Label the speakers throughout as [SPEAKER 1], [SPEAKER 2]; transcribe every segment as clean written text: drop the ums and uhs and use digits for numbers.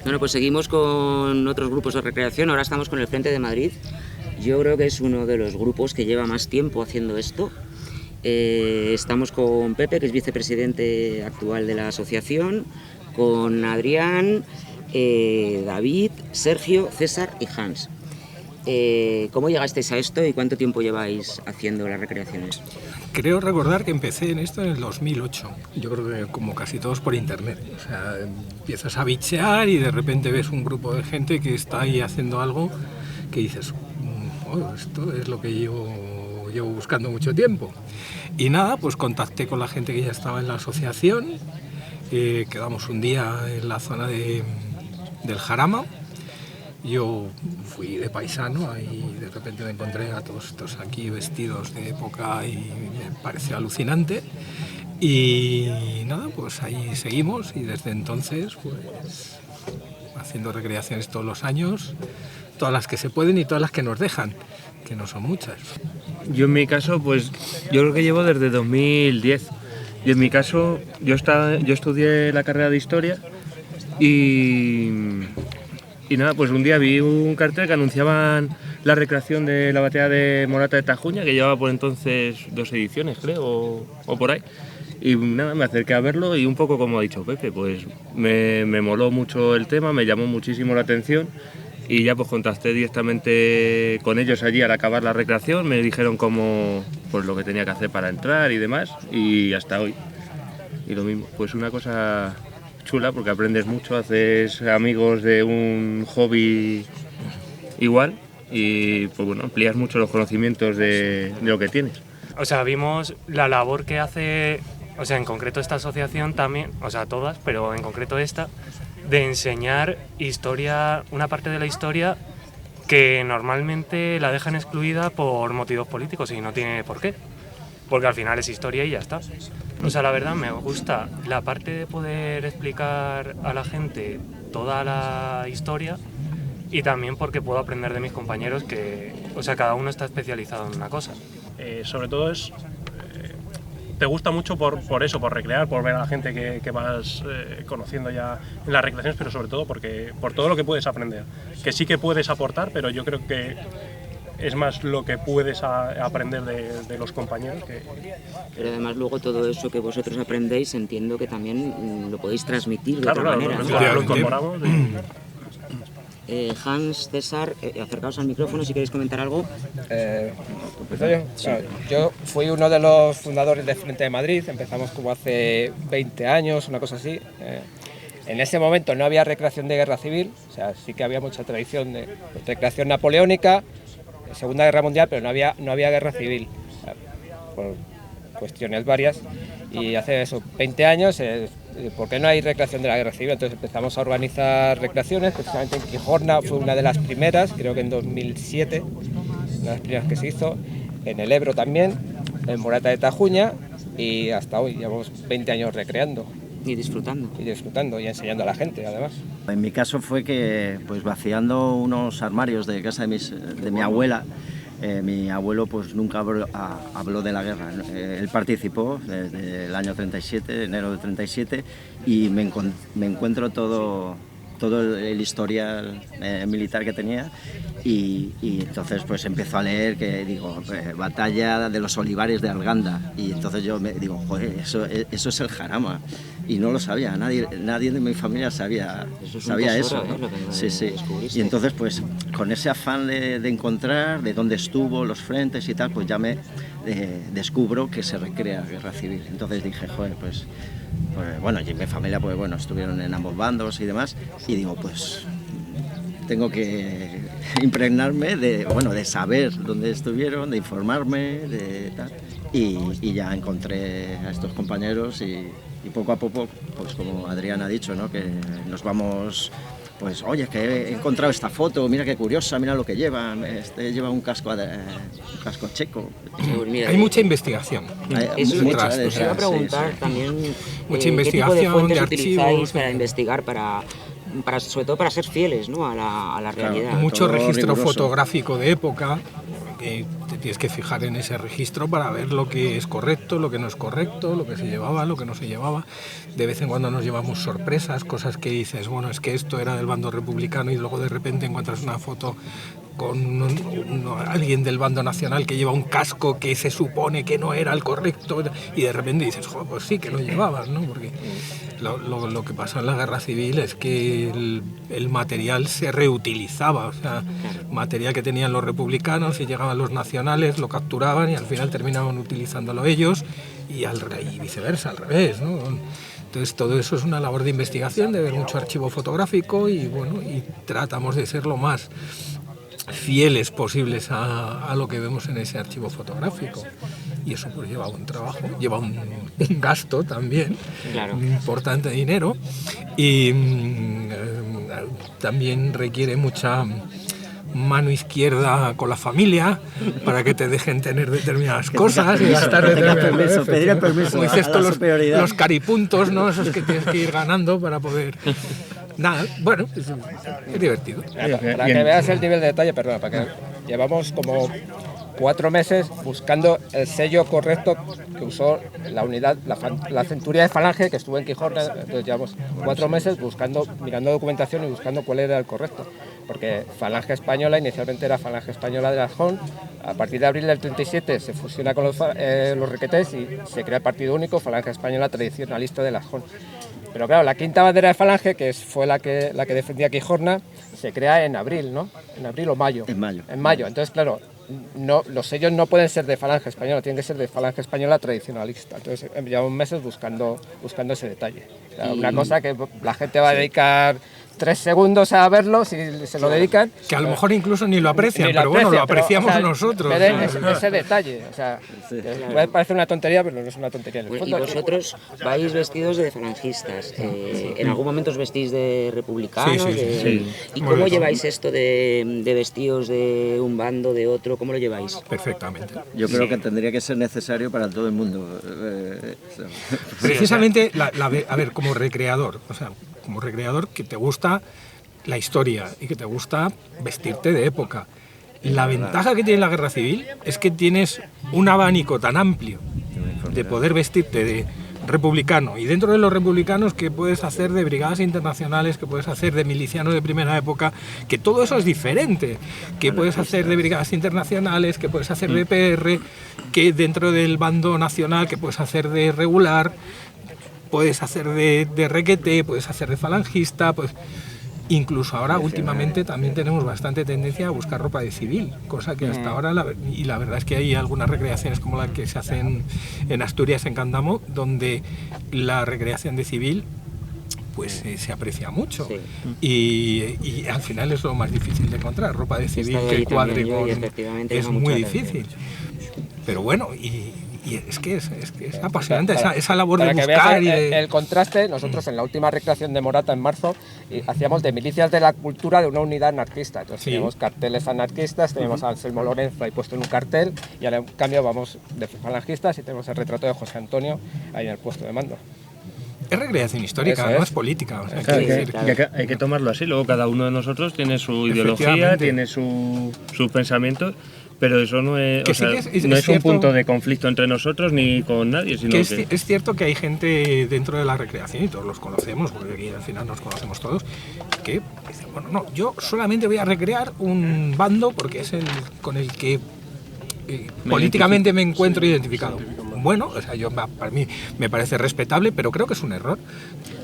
[SPEAKER 1] Bueno, pues seguimos con otros grupos de recreación. Ahora estamos con el Frente de Madrid. Yo creo que es uno de los grupos que lleva más tiempo haciendo esto. Estamos con Pepe, que es vicepresidente actual de la asociación, con Adrián, David, Sergio, César y Hans. ¿Cómo llegasteis a esto y cuánto tiempo lleváis haciendo las recreaciones?
[SPEAKER 2] Creo recordar que empecé en esto en el 2008. Yo creo que como casi todos por internet. O sea, empiezas a bichear y de repente ves un grupo de gente que está ahí haciendo algo que dices, oh, esto es lo que llevo buscando mucho tiempo. Y nada, pues contacté con la gente que ya estaba en la asociación. Quedamos un día en la zona del Jarama. Yo fui de paisano y de repente me encontré a todos estos aquí vestidos de época y me pareció alucinante. Y nada, pues ahí seguimos y desde entonces pues haciendo recreaciones todos los años, todas las que se pueden y todas las que nos dejan, que no son muchas.
[SPEAKER 3] Yo en mi caso, pues yo creo que llevo desde 2010. Y en mi caso, yo estudié la carrera de Historia y nada, pues un día vi un cartel que anunciaban la recreación de la batalla de Morata de Tajuña, que llevaba por entonces 2 ediciones, creo, o por ahí. Y nada, me acerqué a verlo y un poco como ha dicho Pepe, pues me moló mucho el tema, me llamó muchísimo la atención y ya pues contacté directamente con ellos allí al acabar la recreación, me dijeron cómo, pues lo que tenía que hacer para entrar y demás, y hasta hoy. Y lo mismo, pues una cosa chula porque aprendes mucho, haces amigos de un hobby igual y pues bueno, amplías mucho los conocimientos de lo que tienes.
[SPEAKER 4] O sea, vimos la labor que hace, o sea, en concreto esta asociación también, o sea, todas, pero en concreto esta, de enseñar historia, una parte de la historia que normalmente la dejan excluida por motivos políticos y no tiene por qué, porque al final es historia y ya está. O sea, la verdad me gusta la parte de poder explicar a la gente toda la historia y también porque puedo aprender de mis compañeros que, o sea, cada uno está especializado en una cosa.
[SPEAKER 5] Sobre todo te gusta mucho por eso, por recrear, por ver a la gente que vas conociendo ya en las recreaciones, pero sobre todo por todo lo que puedes aprender. Que sí que puedes aportar, pero yo creo que es más lo que puedes aprender de los compañeros.
[SPEAKER 1] Pero además luego todo eso que vosotros aprendéis entiendo que también lo podéis transmitir de otra manera.
[SPEAKER 5] Claro, lo incorporamos.
[SPEAKER 1] Hans, César, acercaos al micrófono si queréis comentar algo.
[SPEAKER 6] Yo fui uno de los fundadores del Frente de Madrid, empezamos como hace 20 años, una cosa así. En ese momento no había recreación de guerra civil, o sea, sí que había mucha tradición de recreación napoleónica, Segunda Guerra Mundial, pero no había guerra civil, por cuestiones varias. Y hace eso, 20 años, ¿por qué no hay recreación de la guerra civil? Entonces empezamos a organizar recreaciones, precisamente en Quijorna fue una de las primeras, creo que en 2007, una de las primeras que se hizo, en el Ebro también, en Morata de Tajuña, y hasta hoy, llevamos 20 años recreando.
[SPEAKER 1] Y disfrutando.
[SPEAKER 6] Y disfrutando y enseñando a la gente, además.
[SPEAKER 7] En mi caso fue que, pues vaciando unos armarios de casa de mi abuela, mi abuelo pues nunca habló de la guerra. Él participó desde el año 37, enero de 37, y me encuentro todo el historial militar que tenía y entonces pues empezó a leer que digo batalla de los olivares de Arganda y entonces yo me digo joder, eso es el Jarama y no lo sabía, nadie de mi familia sabía eso, ¿no? Sí. Y entonces pues con ese afán de encontrar de dónde estuvo, los frentes y tal, pues ya me descubro que se recrea guerra civil. Entonces dije joder, pues bueno, y mi familia pues bueno, estuvieron en ambos bandos y demás, y digo pues tengo que impregnarme de saber dónde estuvieron, de informarme, de tal, y ya encontré a estos compañeros y poco a poco, pues como Adrián ha dicho, ¿no? Que nos vamos, pues oye, que he encontrado esta foto, mira qué curiosa, mira lo que lleva, lleva un casco checo.
[SPEAKER 2] Hay mucha investigación.
[SPEAKER 1] Eso os iba a preguntar también
[SPEAKER 2] mucha
[SPEAKER 1] qué
[SPEAKER 2] investigación,
[SPEAKER 1] tipo de fuentes
[SPEAKER 2] de
[SPEAKER 1] utilizáis
[SPEAKER 2] archivos,
[SPEAKER 1] para investigar, sobre todo para ser fieles, ¿no? a la realidad.
[SPEAKER 2] Mucho
[SPEAKER 7] todo
[SPEAKER 2] registro
[SPEAKER 7] riguroso.
[SPEAKER 2] fotográfico de época, que tienes que fijar en ese registro para ver lo que es correcto, lo que no es correcto, lo que se llevaba, lo que no se llevaba. De vez en cuando nos llevamos sorpresas, cosas que dices, bueno, es que esto era del bando republicano y luego de repente encuentras una foto con alguien del bando nacional que lleva un casco que se supone que no era el correcto y de repente dices, joder, pues sí que lo llevabas, ¿no? Porque lo que pasó en la guerra civil es que el material se reutilizaba, o sea, material que tenían los republicanos y llegaban los nacionales, lo capturaban y al final terminaban utilizándolo ellos y viceversa, al revés, ¿no? Entonces todo eso es una labor de investigación, de ver mucho archivo fotográfico y bueno, y tratamos de ser lo más fieles posibles a lo que vemos en ese archivo fotográfico. Y eso pues lleva un trabajo, lleva un gasto también,
[SPEAKER 1] Claro.
[SPEAKER 2] un importante dinero y también requiere mucha mano izquierda con la familia para que te dejen tener determinadas cosas y gastar determinadas
[SPEAKER 7] pedir permiso,
[SPEAKER 2] como dices
[SPEAKER 7] a
[SPEAKER 2] tú,
[SPEAKER 7] la superioridad.
[SPEAKER 2] los caripuntos, ¿no? Esos que tienes que ir ganando para poder... Nada, bueno, es divertido.
[SPEAKER 6] Para que veas el nivel de detalle, perdona, para que llevamos como 4 meses buscando el sello correcto que usó la unidad, la centuria de Falange, que estuvo en Quijorna. Entonces llevamos 4 meses buscando, mirando documentación y buscando cuál era el correcto. Porque Falange Española inicialmente era Falange Española de las JON. A partir de abril del 37 se fusiona con los requetés y se crea el partido único, Falange Española Tradicionalista de las JON. Pero claro, la quinta bandera de Falange, que fue la que defendía Quijorna, se crea en abril, ¿no? En abril o mayo.
[SPEAKER 7] En mayo.
[SPEAKER 6] En mayo. Entonces, claro, no, los sellos no pueden ser de Falange Española, tienen que ser de Falange Española Tradicionalista. Entonces, llevamos meses buscando ese detalle. O sea, una cosa que la gente va a dedicar 3 segundos a verlo, si se lo dedican.
[SPEAKER 2] Que a lo mejor incluso ni lo aprecian, pero bueno, lo apreciamos nosotros.
[SPEAKER 6] Ese detalle, o sea, puede parecer una tontería, pero no es una tontería. En el
[SPEAKER 1] Bueno, y
[SPEAKER 6] fondo,
[SPEAKER 1] vosotros vais vestidos de falangistas. ¿En algún momento os vestís de republicanos?
[SPEAKER 2] Sí.
[SPEAKER 1] ¿Y
[SPEAKER 2] Muy
[SPEAKER 1] cómo
[SPEAKER 2] bien.
[SPEAKER 1] lleváis esto de vestidos de un bando, de otro? ¿Cómo lo lleváis?
[SPEAKER 2] Perfectamente.
[SPEAKER 7] Yo creo que tendría que ser necesario para todo el mundo.
[SPEAKER 2] Precisamente, a ver, como recreador, o sea, como recreador que te gusta la historia y que te gusta vestirte de época. La ventaja que tiene la guerra civil es que tienes un abanico tan amplio de poder vestirte de republicano y dentro de los republicanos que puedes hacer de brigadas internacionales, que puedes hacer de milicianos de primera época, que todo eso es diferente, que puedes hacer de brigadas internacionales, que puedes hacer de PR, que dentro del bando nacional, que puedes hacer de regular, puedes hacer de requeté, puedes hacer de falangista, pues incluso ahora últimamente también tenemos bastante tendencia a buscar ropa de civil, cosa que hasta ahora, y la verdad es que hay algunas recreaciones como la que se hacen en Asturias, en Candamo, donde la recreación de civil pues se aprecia mucho.
[SPEAKER 1] Sí.
[SPEAKER 2] Y al final es lo más difícil de encontrar, ropa de civil
[SPEAKER 1] Estado
[SPEAKER 2] que
[SPEAKER 1] allí
[SPEAKER 2] cuadre
[SPEAKER 1] también yo, y
[SPEAKER 2] con...
[SPEAKER 1] efectivamente
[SPEAKER 2] Es
[SPEAKER 1] llama
[SPEAKER 2] muy
[SPEAKER 1] mucho la
[SPEAKER 2] difícil. Pero bueno, y es que es apasionante
[SPEAKER 6] Para-
[SPEAKER 2] esa labor de
[SPEAKER 6] para que
[SPEAKER 2] buscar
[SPEAKER 6] veas
[SPEAKER 2] y de...
[SPEAKER 6] el contraste, nosotros en la última recreación de Morata en marzo hacíamos de milicias de la cultura de una unidad anarquista. Entonces
[SPEAKER 2] Sí.
[SPEAKER 6] teníamos carteles anarquistas, teníamos a Anselmo Lorenzo ahí puesto en un cartel y ahora en cambio vamos de falangistas y tenemos el retrato de José Antonio ahí en el puesto de mando.
[SPEAKER 2] Es recreación histórica,
[SPEAKER 6] Eso
[SPEAKER 2] no
[SPEAKER 6] es.
[SPEAKER 2] es política. O sea,
[SPEAKER 3] Claro,
[SPEAKER 2] quiero
[SPEAKER 3] que-
[SPEAKER 2] decir,
[SPEAKER 1] claro.
[SPEAKER 3] que hay que tomarlo así, luego cada uno de nosotros tiene su ideología,
[SPEAKER 2] Efectivamente.
[SPEAKER 3] tiene sus pensamientos, pero eso no es,
[SPEAKER 2] Que
[SPEAKER 3] o
[SPEAKER 2] sí
[SPEAKER 3] sea,
[SPEAKER 2] que es
[SPEAKER 3] no es un
[SPEAKER 2] cierto-
[SPEAKER 3] punto de conflicto entre nosotros ni con nadie, sino
[SPEAKER 2] que
[SPEAKER 3] que...
[SPEAKER 2] es cierto que hay gente dentro de la recreación, y todos los conocemos, porque aquí al final nos conocemos todos, que dicen, bueno, no, yo solamente voy a recrear un bando porque es el con el que políticamente me encuentro identificado. Bueno, o sea, para mí me parece respetable, pero creo que es un error.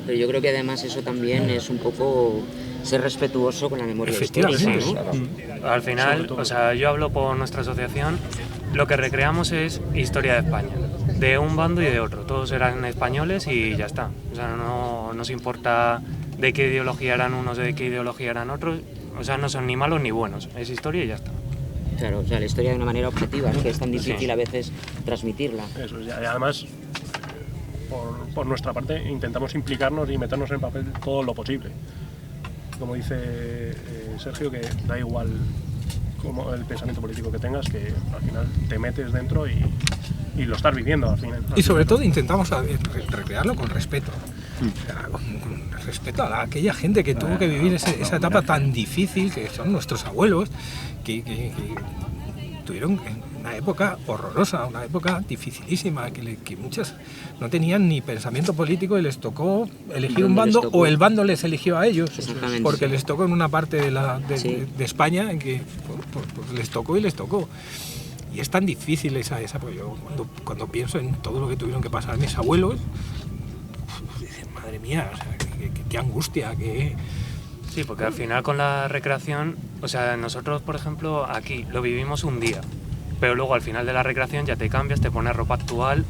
[SPEAKER 1] Pero yo creo que además eso también es un poco ser respetuoso con la memoria histórica,
[SPEAKER 2] Efectivamente.
[SPEAKER 1] ¿no?
[SPEAKER 4] Al final, o sea, yo hablo por nuestra asociación, lo que recreamos es historia de España, de un bando y de otro. Todos eran españoles y ya está. O sea, no nos importa de qué ideología eran unos, de qué ideología eran otros. O sea, no son ni malos ni buenos. Es historia y ya está.
[SPEAKER 1] Claro, o sea, la historia de una manera objetiva, ¿no? Que es tan difícil
[SPEAKER 4] Sí.
[SPEAKER 1] a veces transmitirla.
[SPEAKER 5] Eso es, y además, por nuestra parte, intentamos implicarnos y meternos en papel todo lo posible. Como dice Sergio, que da igual como el pensamiento político que tengas, que al final te metes dentro y lo estás viviendo al final.
[SPEAKER 2] Y sobre todo intentamos recrearlo con respeto. O sea, con respeto a aquella gente que tuvo que vivir esa etapa tan difícil, que son nuestros abuelos, que tuvieron una época horrorosa, una época dificilísima, que muchas no tenían ni pensamiento político y les tocó elegir un bando o el bando les eligió a ellos, porque les tocó en una parte de España en que pues les tocó y les tocó. Y es tan difícil esa pues yo cuando pienso en todo lo que tuvieron que pasar mis abuelos, dicen, madre mía, o sea, qué angustia, qué...
[SPEAKER 4] Sí, porque al final con la recreación, o sea, nosotros, por ejemplo, aquí lo vivimos un día, pero luego al final de la recreación ya te cambias, te pones ropa actual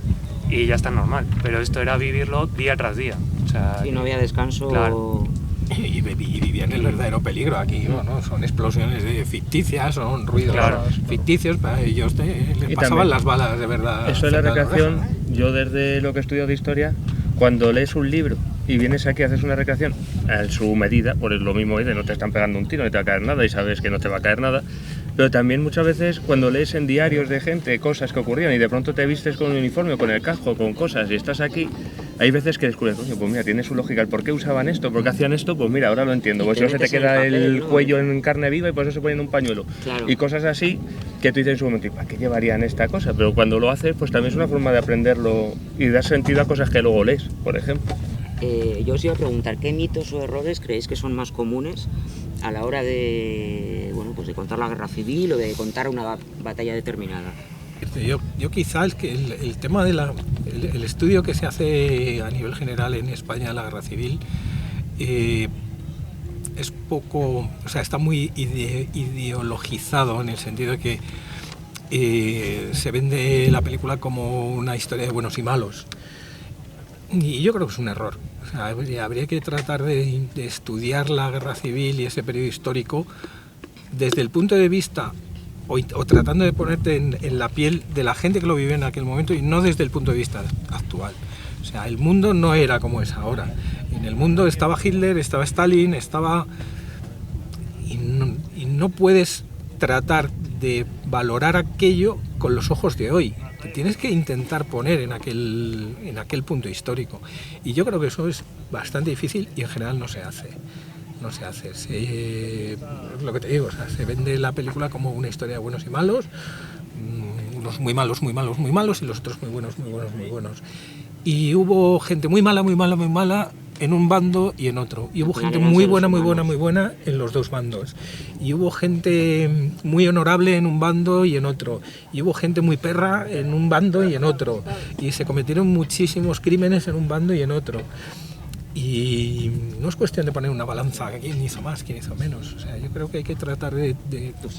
[SPEAKER 4] y ya está normal. Pero esto era vivirlo día tras día. O sea,
[SPEAKER 1] y no había descanso.
[SPEAKER 4] Claro.
[SPEAKER 2] Y vivían el verdadero peligro aquí, ¿no? Son explosiones ficticias, son ruidos ficticios, para ellos les pasaban las balas de verdad.
[SPEAKER 3] Eso de la recreación, yo desde lo que estudio de historia, cuando lees un libro y vienes aquí, haces una recreación en su medida, por lo mismo no te están pegando un tiro, no te va a caer nada y sabes que no te va a caer nada, pero también muchas veces cuando lees en diarios de gente cosas que ocurrían y de pronto te vistes con un uniforme, con el casco, con cosas y estás aquí, hay veces que descubres, coño, pues mira, tiene su lógica, el por qué usaban esto, por qué hacían esto, pues mira, ahora lo entiendo, pues eso se te queda el cuello en carne viva y por eso se ponen un pañuelo. Claro. Y cosas así que tú dices en su momento, ¿y para qué llevarían esta cosa? Pero cuando lo haces, pues también es una forma de aprenderlo y dar sentido a cosas que luego lees, por ejemplo.
[SPEAKER 1] Yo os iba a preguntar, ¿qué mitos o errores creéis que son más comunes a la hora de, bueno, pues de contar la guerra civil o de contar una batalla determinada?
[SPEAKER 2] Yo quizá es que el tema de el estudio que se hace a nivel general en España de la guerra civil es poco, o sea, está muy ideologizado en el sentido de que se vende la película como una historia de buenos y malos. Y yo creo que es un error. O sea, habría que tratar de estudiar la guerra civil y ese periodo histórico desde el punto de vista o tratando de ponerte en la piel de la gente que lo vive en aquel momento y no desde el punto de vista actual. O sea, el mundo no era como es ahora. En el mundo estaba Hitler, estaba Stalin, y no puedes tratar de valorar aquello con los ojos de hoy. Te tienes que intentar poner en aquel punto histórico. Y yo creo que eso es bastante difícil y en general no se hace. No se hace. Lo que te digo, o sea, se vende la película como una historia de buenos y malos, unos muy malos, muy malos, muy malos y los otros muy buenos, muy buenos, muy buenos. Y hubo gente muy mala, muy mala, muy mala en un bando y en otro. Y hubo gente muy buena, muy buena, muy buena en los dos bandos. Y hubo gente muy honorable en un bando y en otro. Y hubo gente muy perra en un bando y en otro. Y se cometieron muchísimos crímenes en un bando y en otro. Y no es cuestión de poner una balanza, quién hizo más, quién hizo menos. O sea, yo creo que hay que tratar de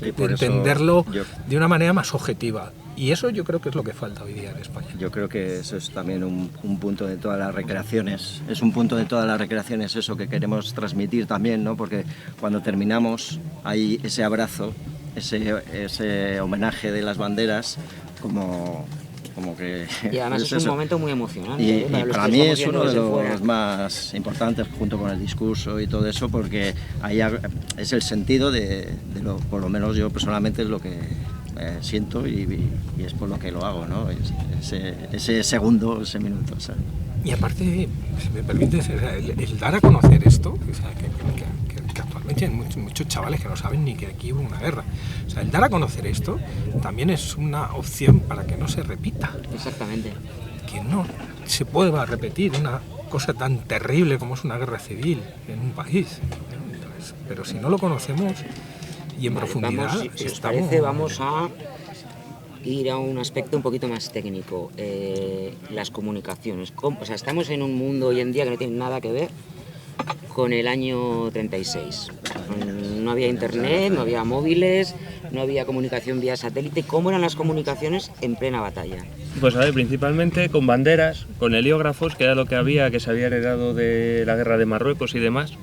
[SPEAKER 2] entenderlo de una manera más objetiva. Y eso yo creo que es lo que falta hoy día en España.
[SPEAKER 7] Yo creo que eso es también un punto de todas las recreaciones. Es un punto de todas las recreaciones eso que queremos transmitir también, ¿no? Porque cuando terminamos hay ese abrazo, ese homenaje de las banderas como que...
[SPEAKER 1] Y además es un momento muy emocionante.
[SPEAKER 7] Y para mí es uno de los más importantes junto con el discurso y todo eso, porque ahí es el sentido de lo, por lo menos yo personalmente es lo que siento y es por lo que lo hago, ¿no? Ese segundo, ese minuto, ¿sabes?
[SPEAKER 2] Y aparte, si me permites, el dar a conocer esto, o sea, que actualmente hay muchos chavales que no saben ni que aquí hubo una guerra. O sea, el dar a conocer esto también es una opción para que no se repita.
[SPEAKER 1] Exactamente.
[SPEAKER 2] Que no se pueda repetir una cosa tan terrible como es una guerra civil en un país. Entonces, pero si no lo conocemos y en profundidad...
[SPEAKER 1] Vamos, si os parece, vamos a ir a un aspecto un poquito más técnico. Las comunicaciones. O sea, estamos en un mundo hoy en día que no tiene nada que ver con el año 36. No había internet, no había móviles, no había comunicación vía satélite. ¿Cómo eran las comunicaciones en plena batalla?
[SPEAKER 3] Pues a ver, principalmente con banderas, con heliógrafos, que era lo que había, que se había heredado de la guerra de Marruecos y demás.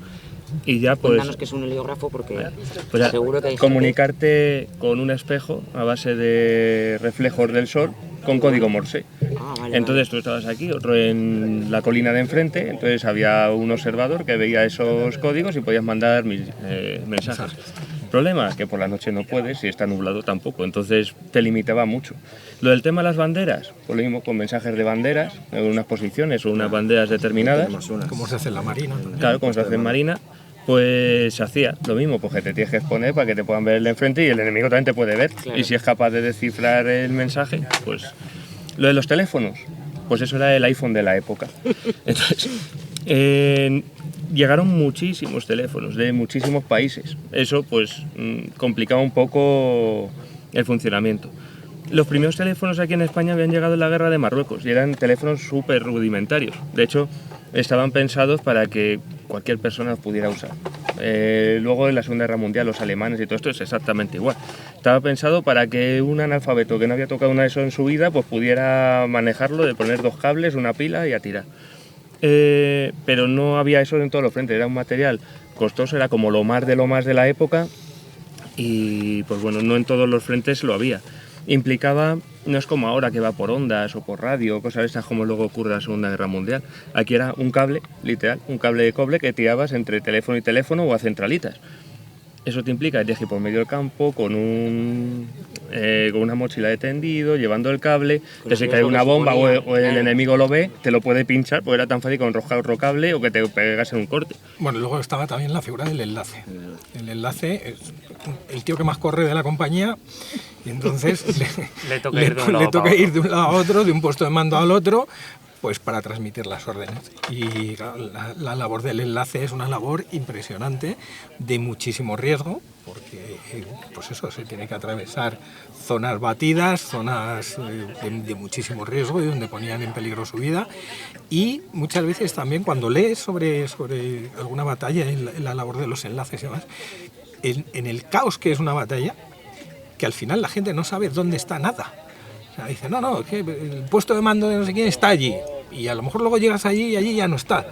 [SPEAKER 3] Y ya pues...
[SPEAKER 1] Cuéntanos qué es un heliógrafo porque pues seguro que hay
[SPEAKER 3] comunicarte con un espejo a base de reflejos del sol con código Morse. Entonces tú estabas aquí, otro en la colina de enfrente, entonces había un observador que veía esos códigos y podías mandar mensajes. Problema, que por la noche no puedes, si está nublado tampoco, entonces te limitaba mucho. Lo del tema de las banderas, pues lo mismo con mensajes de banderas, en unas posiciones o unas banderas determinadas.
[SPEAKER 2] Como se hace en la Marina.
[SPEAKER 3] Claro, como se hace en Marina. pues se hacía lo mismo, pues que te tienes que exponer para que te puedan ver el de enfrente y el enemigo también te puede ver.
[SPEAKER 1] Claro.
[SPEAKER 3] Y si es capaz de descifrar el mensaje, pues... Lo de los teléfonos, pues eso era el iPhone de la época. Entonces, llegaron muchísimos teléfonos de muchísimos países. Eso pues complicaba un poco el funcionamiento. Los primeros teléfonos aquí en España habían llegado en la guerra de Marruecos y eran teléfonos súper rudimentarios. De hecho, estaban pensados para que cualquier persona los pudiera usar. Luego en la Segunda Guerra Mundial los alemanes y todo esto es exactamente igual. Estaba pensado para que un analfabeto que no había tocado una de eso en su vida pues pudiera manejarlo, de poner 2 cables, una pila y a tirar. Pero no había eso en todos los frentes, era un material costoso, era como lo más de la época y pues bueno, no en todos los frentes lo había. Implicaba, no es como ahora que va por ondas o por radio, cosas de estas como luego ocurre en la Segunda Guerra Mundial. Aquí era un cable, literal, un cable de cobre que tirabas entre teléfono y teléfono o a centralitas. Eso te implica que tienes que ir por medio del campo con una mochila de tendido, llevando el cable, que se cae una bomba o el enemigo lo ve, te lo puede pinchar, porque era tan fácil con enroscar otro cable o que te pegas en un corte.
[SPEAKER 2] Bueno, luego estaba también la figura del enlace. El enlace es el tío que más corre de la compañía y entonces
[SPEAKER 4] le toca ir
[SPEAKER 2] de un lado a otro, de un puesto de mando al otro, pues para transmitir las órdenes. Y la labor del enlace es una labor impresionante, de muchísimo riesgo, porque pues eso, se tiene que atravesar zonas batidas, zonas de muchísimo riesgo y donde ponían en peligro su vida. Y muchas veces también cuando lees sobre alguna batalla, en la labor de los enlaces y demás, en el caos que es una batalla, que al final la gente no sabe dónde está nada. O sea, dice, no, es que el puesto de mando de no sé quién está allí. Y a lo mejor luego llegas allí y allí ya no está.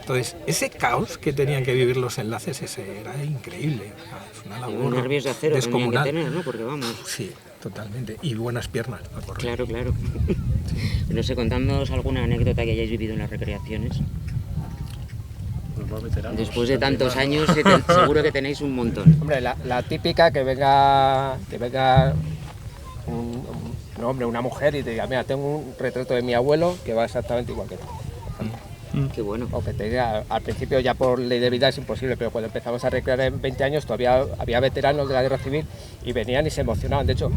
[SPEAKER 2] Entonces, ese caos que tenían que vivir los enlaces, ese era increíble. O sea, es una labor
[SPEAKER 1] nervios de acero
[SPEAKER 2] descomunal.
[SPEAKER 1] Tenían que tener, ¿no? Porque vamos...
[SPEAKER 2] Sí, totalmente. Y buenas piernas para correr.
[SPEAKER 1] Claro. No sé, contándonos alguna anécdota que hayáis vivido en las recreaciones. Después de tantos años, seguro que tenéis un montón.
[SPEAKER 6] Hombre, la típica que venga un hombre, una mujer y te diga, mira, tengo un retrato de mi abuelo que va exactamente igual que tú.
[SPEAKER 1] Qué bueno.
[SPEAKER 6] O que te diga, al principio ya por ley de vida es imposible, pero cuando empezamos a recrear en 20 años todavía había veteranos de la guerra civil y venían y se emocionaban. De hecho,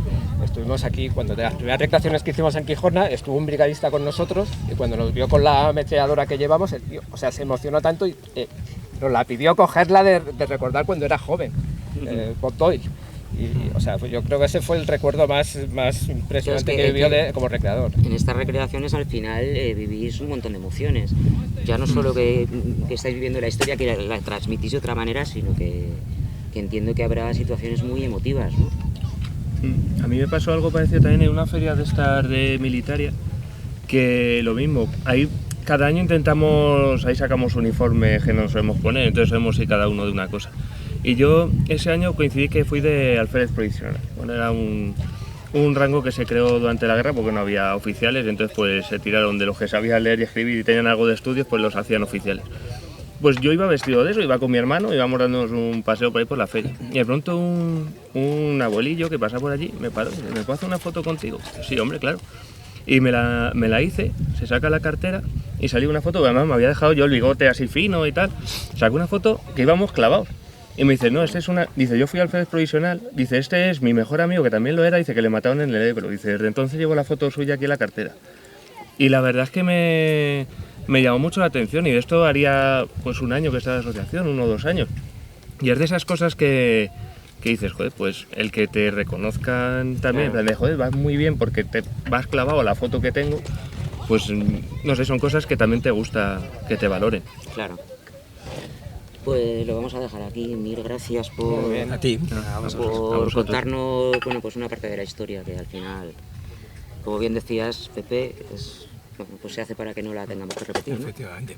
[SPEAKER 6] estuvimos aquí, cuando de las primeras recreaciones que hicimos en Quijorna, estuvo un brigadista con nosotros y cuando nos vio con la ametralladora que llevamos, el tío, o sea, se emocionó tanto y nos la pidió cogerla de recordar cuando era joven, Bob Doyle. Y, o sea, yo creo que ese fue el recuerdo más impresionante que vivió como recreador.
[SPEAKER 1] En estas recreaciones al final vivís un montón de emociones. Ya no solo que estáis viviendo la historia, que la transmitís de otra manera, sino que entiendo que habrá situaciones muy emotivas, ¿no?
[SPEAKER 3] A mí me pasó algo parecido también en una feria de estas de Militaria, que lo mismo, ahí cada año ahí sacamos uniformes que nos solemos poner, entonces sabemos si cada uno de una cosa. Y yo ese año coincidí que fui de alférez provisional. Bueno, era un rango que se creó durante la guerra porque no había oficiales, entonces pues se tiraron de los que sabían leer y escribir y tenían algo de estudios, pues los hacían oficiales. Pues yo iba vestido de eso, iba con mi hermano, íbamos dándonos un paseo por ahí por la feria. Y de pronto un abuelillo que pasa por allí me paró y dice, ¿me puedo hacer una foto contigo? Sí, hombre, claro. Y me la hice, se saca la cartera y salí una foto, además me había dejado yo el bigote así fino y tal. Saqué una foto que íbamos clavados. Y me dice, no, dice, yo fui alférez provisional, dice, este es mi mejor amigo que también lo era, dice que le mataron en el Ebro, dice, desde entonces llevo la foto suya aquí en la cartera. Y la verdad es que me llamó mucho la atención y de esto haría pues un año que está en la asociación, 1 o 2 años. Y es de esas cosas que dices, joder, pues el que te reconozcan también, en plan de, joder, vas muy bien porque te vas clavado a la foto que tengo, pues no sé, son cosas que también te gusta que te valoren.
[SPEAKER 1] Claro. Pues lo vamos a dejar aquí. Mil gracias por,
[SPEAKER 2] a ti.
[SPEAKER 1] por contarnos pues una parte de la historia que al final, como bien decías, Pepe, pues se hace para que no la tengamos que repetir, ¿no?
[SPEAKER 2] Efectivamente.